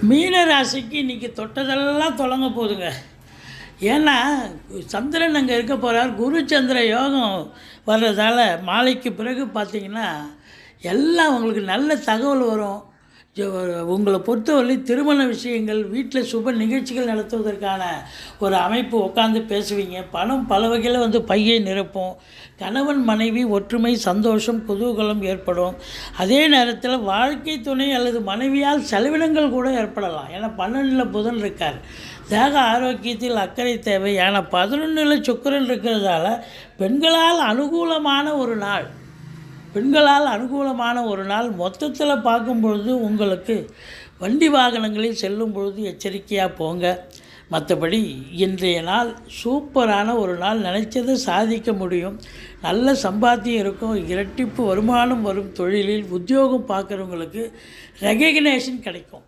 மீன ராசிக்கு இன்றைக்கி தொட்டதெல்லாம் தொடங்க போகுதுங்க. ஏன்னா சந்திரன் அங்கே இருக்க போகிறார். குரு சந்திர யோகம் வர்றதால மாலைக்கு பிறகு பார்த்திங்கன்னா எல்லாம் உங்களுக்கு நல்ல தகவல் வரும். உங்களை பொறுத்தவரை திருமண விஷயங்கள், வீட்டில் சுப நிகழ்ச்சிகள் நடத்துவதற்கான ஒரு அமைப்பு உட்காந்து பேசுவீங்க. பணம் பல வகையில் பையை நிரப்பும். கணவன் மனைவி ஒற்றுமை, சந்தோஷம், குதூகலம் ஏற்படும். அதே நேரத்தில் வாழ்க்கை துணை அல்லது மனைவியால் செலவினங்கள் கூட ஏற்படலாம். ஏன்னா 12 புதன் இருக்கார். தேக ஆரோக்கியத்தில் அக்கறை தேவை. ஏன்னா 11 சுக்கிரன் இருக்கிறதால பெண்களால் அனுகூலமான ஒரு நாள். மொத்தத்தில் பார்க்கும்பொழுது உங்களுக்கு வண்டி வாகனங்களில் செல்லும் பொழுது எச்சரிக்கையாக போங்க. மற்றபடி இன்றைய நாள் சூப்பரான ஒரு நாள். நினைச்சதை சாதிக்க முடியும். நல்ல சம்பாத்தியம் இருக்கும். இரட்டிப்பு வருமானம் வரும். தொழிலில் உத்தியோகம் பார்க்குறவங்களுக்கு ரெகக்னேஷன் கிடைக்கும்.